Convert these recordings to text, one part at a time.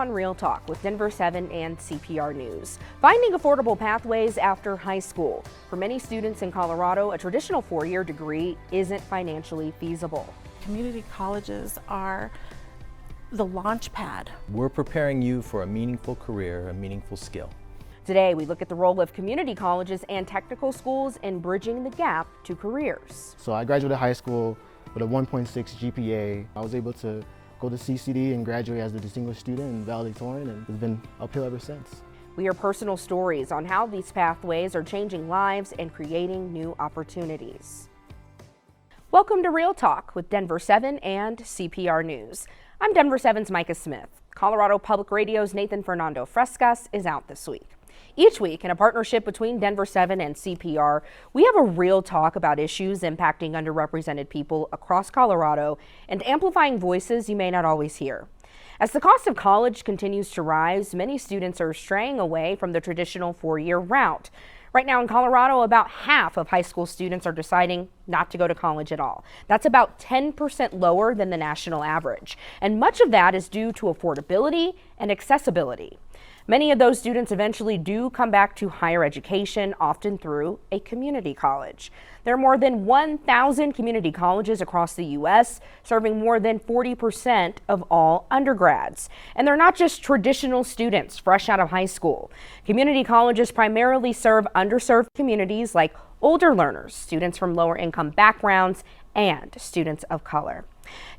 on Real Talk with Denver7 and CPR News. Finding affordable pathways after high school. For many students in Colorado, a traditional four-year degree isn't financially feasible. Community colleges are the launch pad. We're preparing you for a meaningful career, a meaningful skill. Today, we look at the role of community colleges and technical schools in bridging the gap to careers. So I graduated high school with a 1.6 GPA. I was able to go to CCD and graduate as a distinguished student in valedictorian, and it's been uphill ever since. We hear personal stories on how these pathways are changing lives and creating new opportunities. Welcome to Real Talk with Denver7 and CPR News. I'm Denver7's Micah Smith. Colorado Public Radio's Nathan Fernando Frescas is out this week. Each week, in a partnership between Denver7 and CPR, we have a real talk about issues impacting underrepresented people across Colorado and amplifying voices you may not always hear. As the cost of college continues to rise, many students are straying away from the traditional four-year route. Right now in Colorado, about half of high school students are deciding not to go to college at all. That's about 10% lower than the national average. And much of that is due to affordability and accessibility. Many of those students eventually do come back to higher education, often through a community college. There are more than 1,000 community colleges across the U.S., serving more than 40% of all undergrads. And they're not just traditional students fresh out of high school. Community colleges primarily serve underserved communities like older learners, students from lower income backgrounds, and students of color.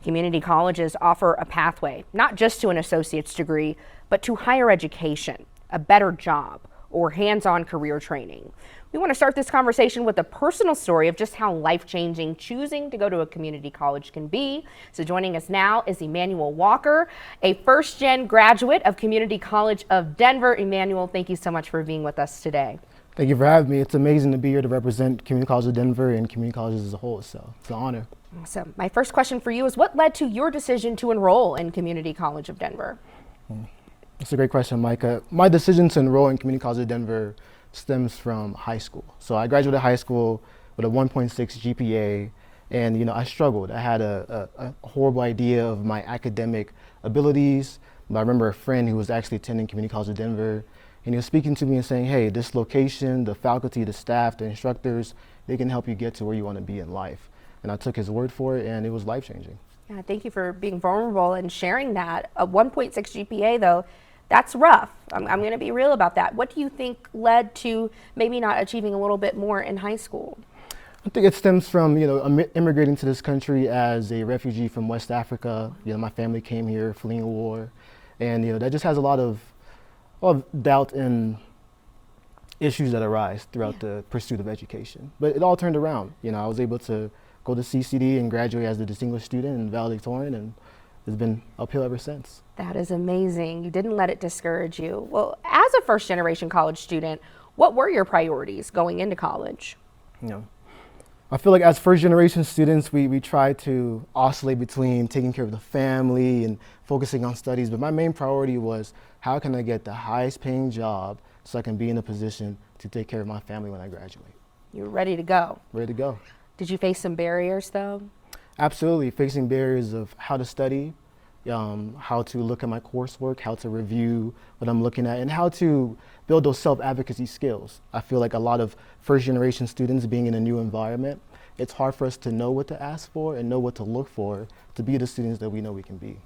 Community colleges offer a pathway, not just to an associate's degree, but to higher education, a better job, or hands-on career training. We want to start this conversation with a personal story of just how life-changing choosing to go to a community college can be. So joining us now is Emmanuel Walker, a first-gen graduate of Community College of Denver. Emmanuel, thank you so much for being with us today. Thank you for having me. It's amazing to be here to represent Community College of Denver and community colleges as a whole, so it's an honor. So my first question for you is, what led to your decision to enroll in Community College of Denver? That's a great question, Micah. My decision to enroll in Community College of Denver stems from high school. So I graduated high school with a 1.6 GPA, and I struggled. I had a horrible idea of my academic abilities. But I remember a friend who was actually attending Community College of Denver, and he was speaking to me and saying, hey, this location, the faculty, the staff, the instructors, they can help you get to where you want to be in life. And I took his word for it, and it was life-changing. Yeah, thank you for being vulnerable and sharing that. A 1.6 GPA, though, that's rough. I'm going to be real about that. What do you think led to maybe not achieving a little bit more in high school? I think it stems from, immigrating to this country as a refugee from West Africa. My family came here fleeing a war, and that just has a lot of doubt and issues that arise throughout the pursuit of education. But it all turned around. I was able to go to CCD and graduate as a distinguished student and valedictorian, and it's been uphill ever since. That is amazing. You didn't let it discourage you. Well, as a first-generation college student, what were your priorities going into college? I feel like as first-generation students, we try to oscillate between taking care of the family and focusing on studies, but my main priority was, how can I get the highest-paying job so I can be in a position to take care of my family when I graduate? You were ready to go. Ready to go. Did you face some barriers, though? Absolutely, facing barriers of how to study, how to look at my coursework, how to review what I'm looking at, and how to build those self-advocacy skills. I feel like a lot of first-generation students being in a new environment, it's hard for us to know what to ask for and know what to look for to be the students that we know we can be.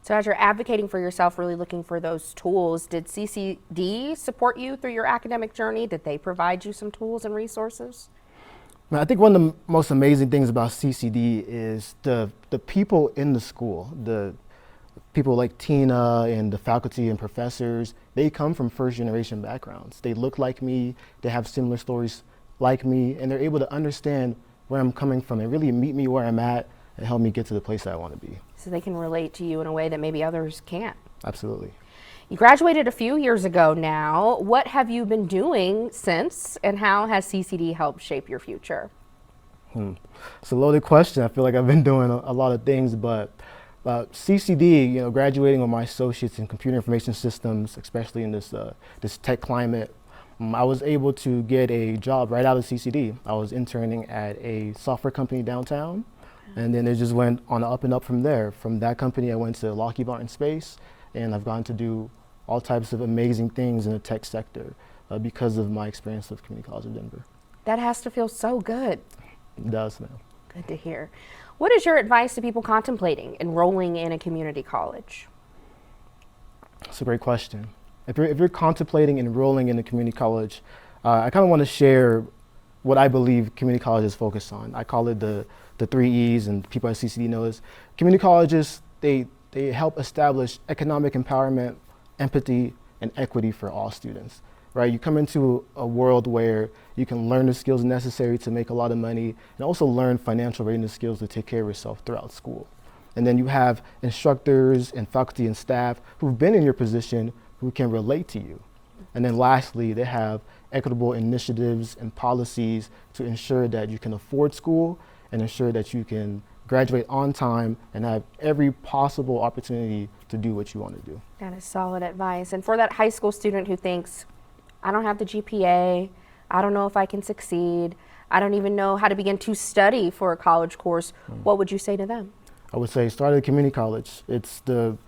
So as you're advocating for yourself, really looking for those tools, did CCD support you through your academic journey? Did they provide you some tools and resources? I think one of the most amazing things about CCD is the people in the school, the people like Tina and the faculty and professors. They come from first-generation backgrounds. They look like me, they have similar stories like me, and they're able to understand where I'm coming from and really meet me where I'm at and help me get to the place that I want to be. So they can relate to you in a way that maybe others can't. Absolutely. You graduated a few years ago now. What have you been doing since, and how has CCD helped shape your future? It's a loaded question. I feel like I've been doing a lot of things, but CCD, graduating with my associates in computer information systems, especially in this tech climate, I was able to get a job right out of CCD. I was interning at a software company downtown, and then it just went on up and up from there. From that company, I went to Lockheed Martin Space, and I've gotten to do all types of amazing things in the tech sector because of my experience with Community College of Denver. That has to feel so good. It does, ma'am. Good to hear. What is your advice to people contemplating enrolling in a community college? That's a great question. If you're contemplating enrolling in a community college, I kind of want to share what I believe community colleges focus on. I call it the 3 E's, and people at CCD know this. Community colleges, they help establish economic empowerment, empathy, and equity for all students. Right? You come into a world where you can learn the skills necessary to make a lot of money and also learn financial readiness skills to take care of yourself throughout school. And then you have instructors and faculty and staff who've been in your position who can relate to you. And then lastly, they have equitable initiatives and policies to ensure that you can afford school and ensure that you can graduate on time and have every possible opportunity to do what you want to do. That is solid advice. And for that high school student who thinks, I don't have the GPA, I don't know if I can succeed, I don't even know how to begin to study for a college course, what would you say to them? I would say start at a community college. It's the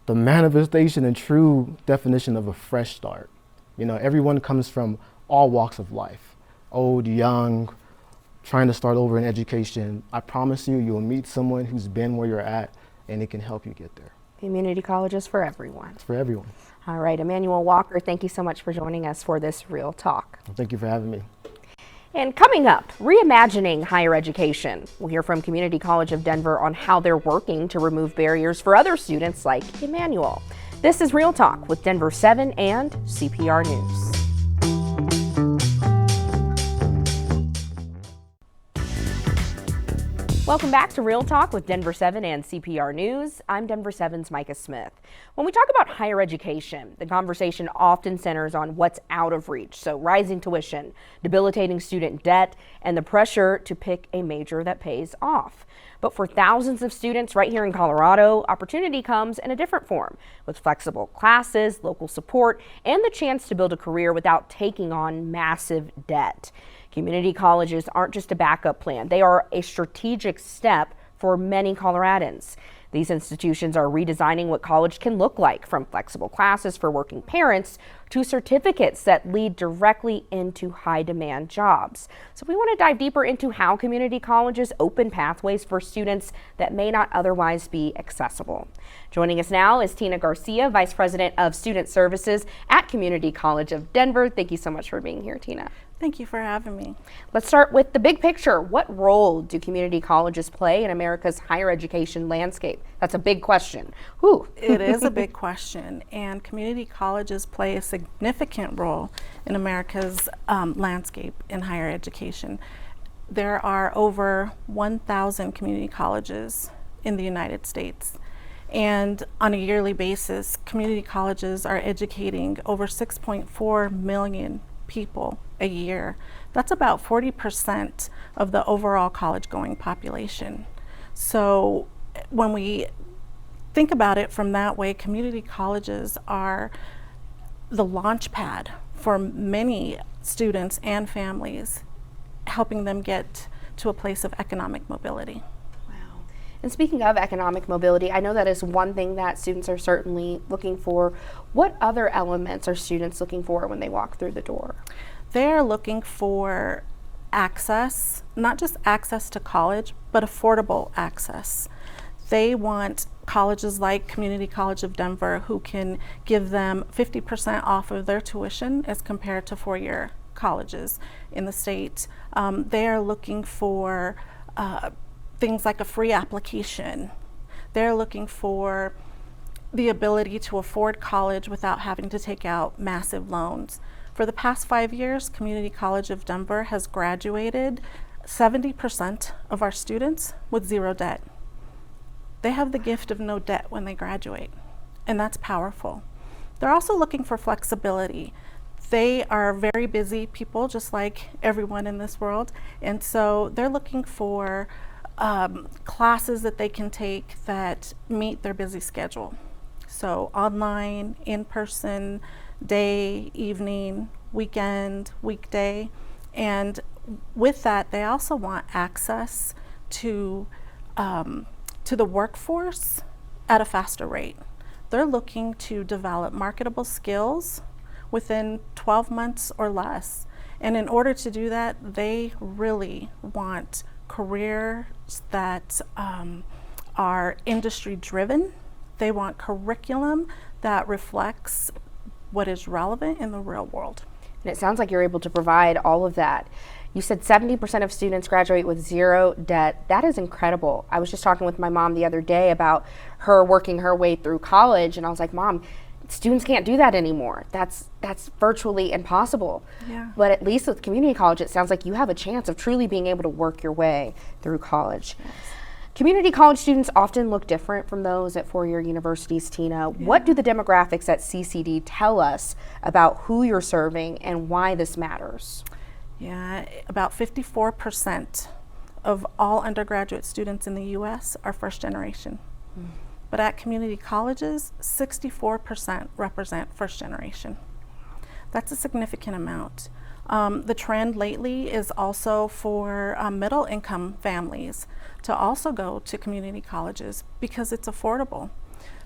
manifestation and true definition of a fresh start. You know, everyone comes from all walks of life, old, young, trying to start over in education. I promise you, you'll meet someone who's been where you're at and it can help you get there. Community college is for everyone. It's for everyone. All right, Emmanuel Walker, thank you so much for joining us for this Real Talk. Well, thank you for having me. And coming up, reimagining higher education. We'll hear from Community College of Denver on how they're working to remove barriers for other students like Emmanuel. This is Real Talk with Denver7 and CPR News. Welcome back to Real Talk with Denver7 and CPR News. I'm Denver7's Micah Smith. When we talk about higher education, the conversation often centers on what's out of reach. So rising tuition, debilitating student debt, and the pressure to pick a major that pays off. But for thousands of students right here in Colorado, opportunity comes in a different form, with flexible classes, local support, and the chance to build a career without taking on massive debt. Community colleges aren't just a backup plan. They are a strategic step for many Coloradans. These institutions are redesigning what college can look like, from flexible classes for working parents to certificates that lead directly into high-demand jobs. So we want to dive deeper into how community colleges open pathways for students that may not otherwise be accessible. Joining us now is Tina Garcia, Vice President of Student Services at Community College of Denver. Thank you so much for being here, Tina. Thank you for having me. Let's start with the big picture. What role do community colleges play in America's higher education landscape? That's a big question. Whew. It is a big question, and community colleges play a significant role in America's landscape in higher education. There are over 1,000 community colleges in the United States. And on a yearly basis, community colleges are educating over 6.4 million people a year. That's about 40% of the overall college-going population. So when we think about it from that way, community colleges are the launch pad for many students and families, helping them get to a place of economic mobility. Wow. And speaking of economic mobility, I know that is one thing that students are certainly looking for. What other elements are students looking for when they walk through the door? They're looking for access, not just access to college, but affordable access. They want colleges like Community College of Denver who can give them 50% off of their tuition as compared to four-year colleges in the state. They are looking for things like a free application. They're looking for the ability to afford college without having to take out massive loans. For the past 5 years, Community College of Denver has graduated 70% of our students with zero debt. They have the gift of no debt when they graduate, and that's powerful. They're also looking for flexibility. They are very busy people, just like everyone in this world, and so they're looking for classes that they can take that meet their busy schedule. So online, in-person, day, evening, weekend, weekday, and with that, they also want access to the workforce at a faster rate. they're looking to develop marketable skills within 12 months or less. And in order to do that, they really want careers that are industry driven. They want curriculum that reflects what is relevant in the real world. And it sounds like you're able to provide all of that. You said 70% of students graduate with zero debt. That is incredible. I was just talking with my mom the other day about her working her way through college, and I was like, Mom, students can't do that anymore. That's virtually impossible. Yeah. But at least with community college, it sounds like you have a chance of truly being able to work your way through college. Yes. Community college students often look different from those at four-year universities, Tina. Yeah. What do the demographics at CCD tell us about who you're serving and why this matters? Yeah, about 54% of all undergraduate students in the U.S. are first generation. But at community colleges, 64% represent first generation. That's a significant amount. The trend lately is also for middle income families to also go to community colleges because it's affordable.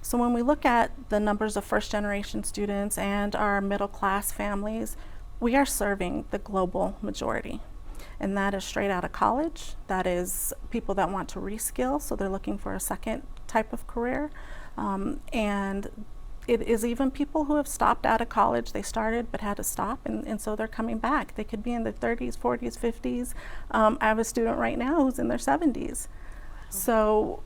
So when we look at the numbers of first generation students and our middle class families, we are serving the global majority. And that is straight out of college. That is people that want to reskill, so they're looking for a second type of career. And it is even people who have stopped out of college. They started but had to stop, and so they're coming back. They could be in their 30s, 40s, 50s. I have a student right now who's in their 70s. So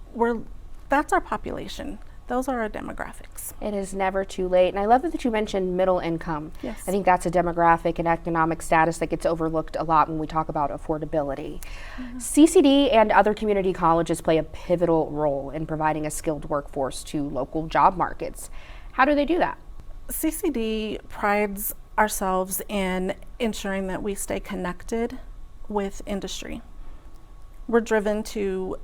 that's our population. Those are our demographics. It is never too late. And I love that you mentioned middle income. Yes. I think that's a demographic and economic status that gets overlooked a lot when we talk about affordability. CCD and other community colleges play a pivotal role in providing a skilled workforce to local job markets. How do they do that? CCD prides ourselves in ensuring that we stay connected with industry. We're driven to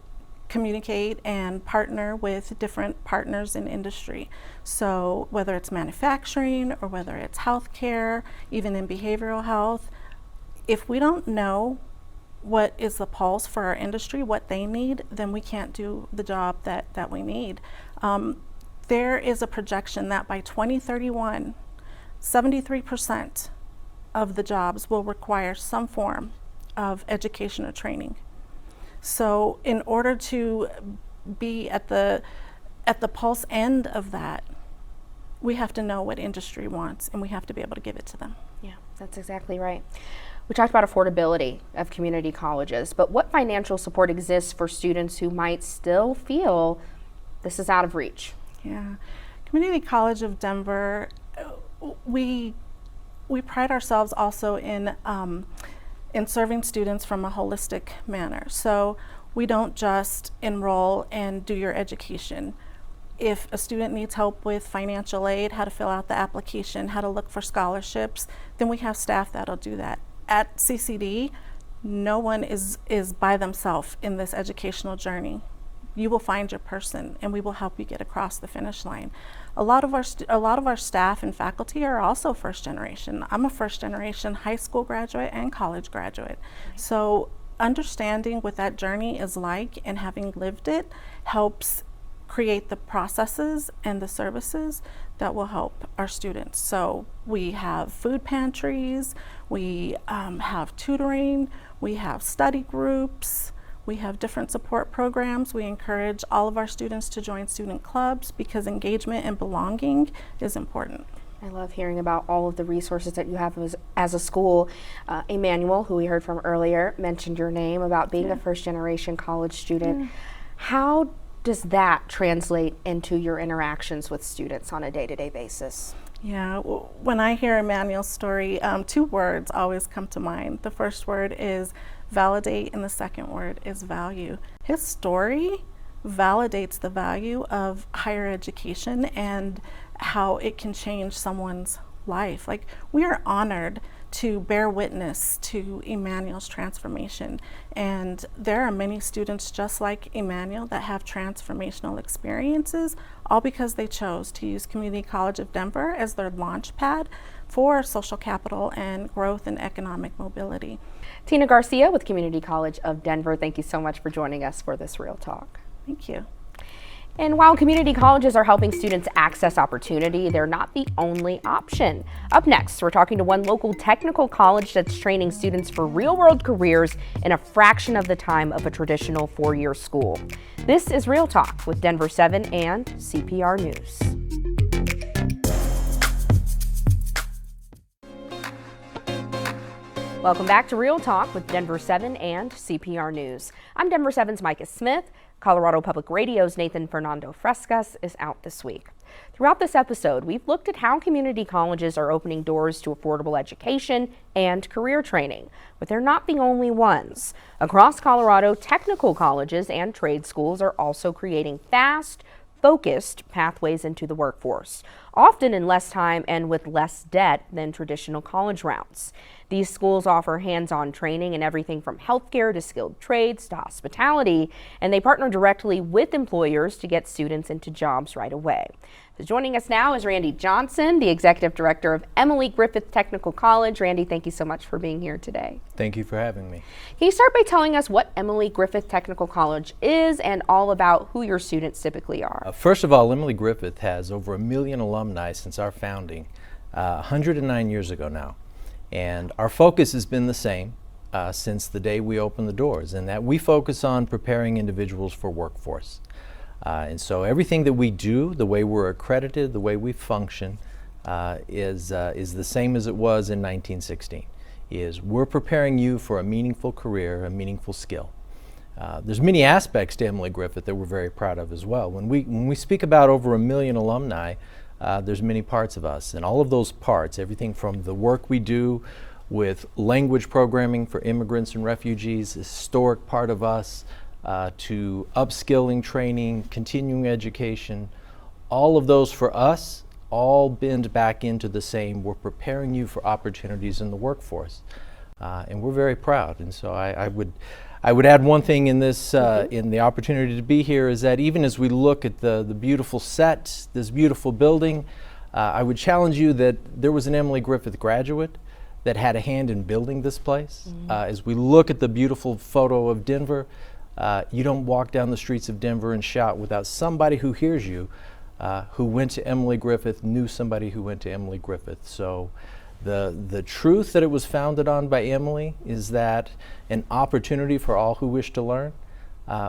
communicate and partner with different partners in industry. So whether it's manufacturing or whether it's healthcare, even in behavioral health, if we don't know what is the pulse for our industry, what they need, then we can't do the job that we need. There is a projection that by 2031, 73% of the jobs will require some form of education or training. So in order to be at the pulse end of that, we have to know what industry wants, and we have to be able to give it to them. Yeah, that's exactly right. We talked about affordability of community colleges, but what financial support exists for students who might still feel this is out of reach? Yeah, Community College of Denver, we pride ourselves also in serving students from a holistic manner. So we don't just enroll and do your education. If a student needs help with financial aid, how to fill out the application, how to look for scholarships, then we have staff that'll do that. At CCD, no one is by themselves in this educational journey. You will find your person, and we will help you get across the finish line. A lot of our staff and faculty are also first generation. I'm a first generation high school graduate and college graduate. So understanding what that journey is like and having lived it helps create the processes and the services that will help our students. So we have food pantries, we have tutoring, we have study groups, we have different support programs. We encourage all of our students to join student clubs because engagement and belonging is important. I love hearing about all of the resources that you have as a school. Emmanuel, who we heard from earlier, mentioned your name about being a first generation college student. How does that translate into your interactions with students on a day-to-day basis? Yeah, when I hear Emmanuel's story, two words always come to mind. The first word is validate, and the second word is value. His story validates the value of higher education and how it can change someone's life. Like, we are honored to bear witness to Emmanuel's transformation, and there are many students just like Emmanuel that have transformational experiences, all because they chose to use Community College of Denver as their launch pad for social capital and growth and economic mobility. Tina Garcia with Community College of Denver, thank you so much for joining us for this Real Talk. Thank you. And while community colleges are helping students access opportunity, they're not the only option. Up next, we're talking to one local technical college that's training students for real-world careers in a fraction of the time of a traditional four-year school. This is Real Talk with Denver7 and CPR News. Welcome back to Real Talk with Denver7 and CPR News. I'm Denver7's Micah Smith. Colorado Public Radio's Nathan Fernando Frescas is out this week. Throughout this episode, we've looked at how community colleges are opening doors to affordable education and career training, but they're not the only ones. Across Colorado, technical colleges and trade schools are also creating fast, focused pathways into the workforce, often in less time and with less debt than traditional college routes. These schools offer hands-on training in everything from healthcare to skilled trades to hospitality, and they partner directly with employers to get students into jobs right away. So joining us now is Randy Johnson, the Executive Director of Emily Griffith Technical College. Randy, thank you so much for being here today. Thank you for having me. Can you start by telling us what Emily Griffith Technical College is and all about who your students typically are? First of all, Emily Griffith has over 1 million alumni since our founding 109 years ago now. And our focus has been the same since the day we opened the doors, and that we focus on preparing individuals for workforce. And so everything that we do, the way we're accredited, the way we function, is the same as it was in 1916. We're preparing you for a meaningful career, a meaningful skill. There's many aspects to Emily Griffith that we're very proud of as well. When we speak about over 1 million alumni, there's many parts of us, and all of those parts, everything from the work we do with language programming for immigrants and refugees, a historic part of us, to upskilling training, continuing education, all of those for us all bend back into the same. We're preparing you for opportunities in the workforce, and we're very proud. And so I would add one thing in this, in the opportunity to be here, is that even as we look at the beautiful set, this beautiful building, I would challenge you that there was an Emily Griffith graduate that had a hand in building this place. As we look at the beautiful photo of Denver, you don't walk down the streets of Denver and shout without somebody who hears you, who went to Emily Griffith, knew somebody who went to Emily Griffith. So the truth that it was founded on by Emily is that an opportunity for all who wish to learn.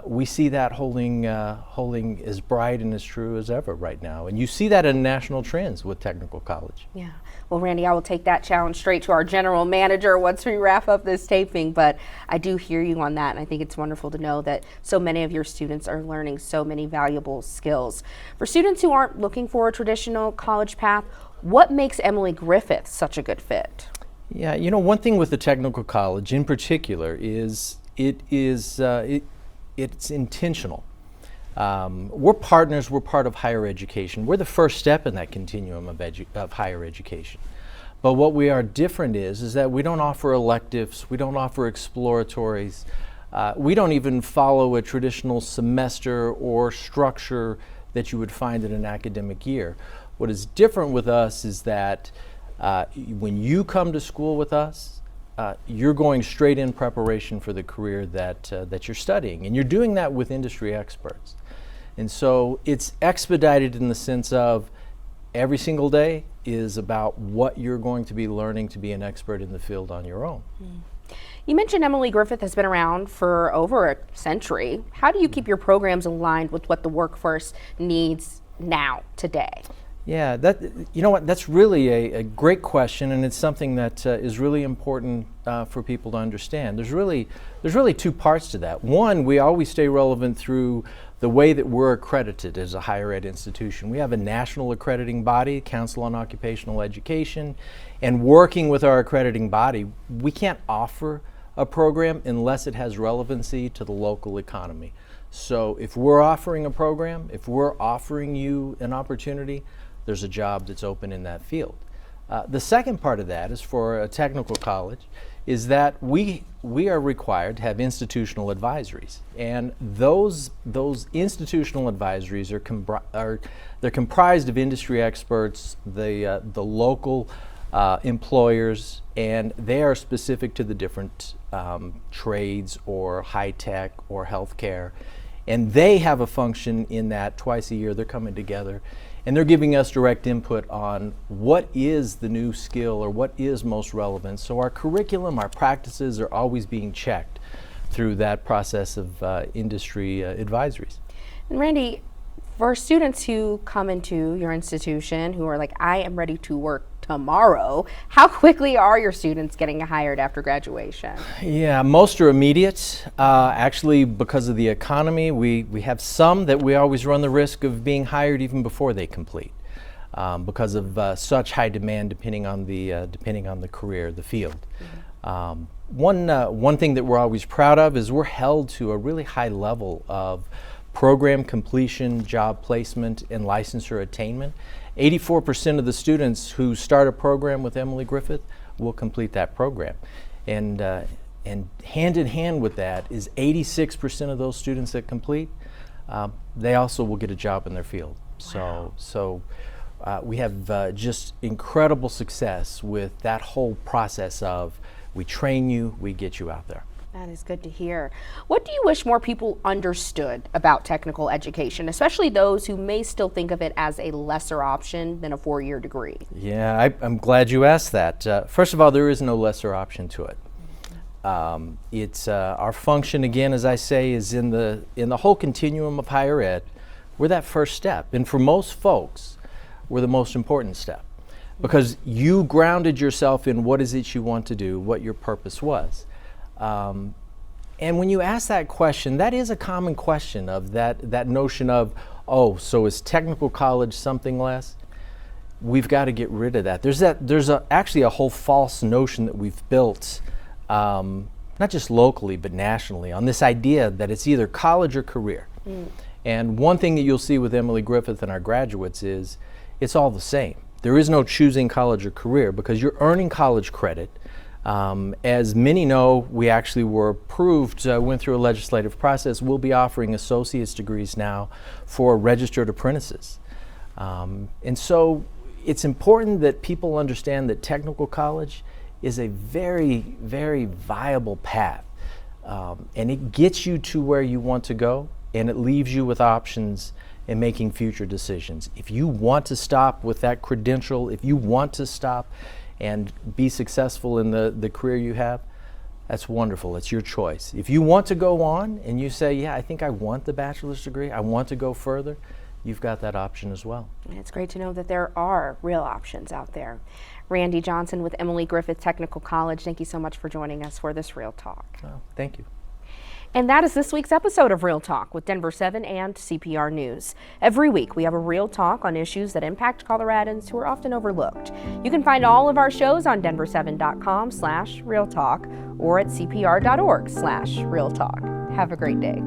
We see that holding as bright and as true as ever right now. And you see that in national trends with technical college. Yeah. Well, Randy, I will take that challenge straight to our general manager once we wrap up this taping, but I do hear you on that, and I think it's wonderful to know that so many of your students are learning so many valuable skills. For students who aren't looking for a traditional college path, what makes Emily Griffith such a good fit? Yeah, you know, one thing with the technical college in particular is it's intentional. We're partners, we're part of higher education. We're the first step in that continuum of higher education. But what we are different is that we don't offer electives, we don't offer exploratories, we don't even follow a traditional semester or structure that you would find in an academic year. What is different with us is that when you come to school with us, you're going straight in preparation for the career that you're studying, and you're doing that with industry experts. And so it's expedited in the sense of every single day is about what you're going to be learning to be an expert in the field on your own. You mentioned Emily Griffith has been around for over a century. How do you keep your programs aligned with what the workforce needs now, today? Yeah, you know what, that's really a great question, and it's something that is really important for people to understand. There's really two parts to that. One, we always stay relevant through the way that we're accredited as a higher ed institution. We have a national accrediting body, Council on Occupational Education, and working with our accrediting body, we can't offer a program unless it has relevancy to the local economy. So if we're offering a program, if we're offering you an opportunity, there's a job that's open in that field. The second part of that is for a technical college is that we are required to have institutional advisories, and those institutional advisories they're comprised of industry experts, the local employers, and they are specific to the different trades or high tech or healthcare. And they have a function in that twice a year they're coming together and they're giving us direct input on what is the new skill or what is most relevant. So our curriculum, our practices are always being checked through that process of industry advisories. And Randy, for students who come into your institution who are like, I am ready to work tomorrow, how quickly are your students getting hired after graduation? Yeah, most are immediate. Actually, because of the economy, we have some that we always run the risk of being hired even before they complete, because of such high demand depending on the career, the field. One thing that we're always proud of is we're held to a really high level of program completion, job placement, and licensure attainment. 84% of the students who start a program with Emily Griffith will complete that program. And hand in hand with that is 86% of those students that complete, they also will get a job in their field. Wow. So we have just incredible success with that whole process of we train you, we get you out there. That is good to hear. What do you wish more people understood about technical education, especially those who may still think of it as a lesser option than a 4-year degree? Yeah, I'm glad you asked that. First of all, there is no lesser option to it. It's our function, again, as I say, is in the whole continuum of higher ed. We're that first step, and for most folks, we're the most important step because you grounded yourself in what is it you want to do, what your purpose was. And when you ask that question, that is a common question of that notion of, oh, so is technical college something less? We've got to get rid of that. There's actually a whole false notion that we've built, not just locally but nationally, on this idea that it's either college or career. And one thing that you'll see with Emily Griffith and our graduates is it's all the same. There is no choosing college or career because you're earning college credit. As many know, we actually were approved, went through a legislative process. We'll be offering associate's degrees now for registered apprentices. And so it's important that people understand that technical college is a very, very viable path. And it gets you to where you want to go, and it leaves you with options in making future decisions. If you want to stop with that credential, if you want to stop and be successful in the career you have, that's wonderful. It's your choice. If you want to go on and you say, yeah, I think I want the bachelor's degree, I want to go further, you've got that option as well. It's great to know that there are real options out there. Randy Johnson with Emily Griffith Technical College, thank you so much for joining us for this Real Talk. Oh, thank you. And that is this week's episode of Real Talk with Denver7 and CPR News. Every week we have a Real Talk on issues that impact Coloradans who are often overlooked. You can find all of our shows on denver7.com/realtalk or at cpr.org/realtalk. Have a great day.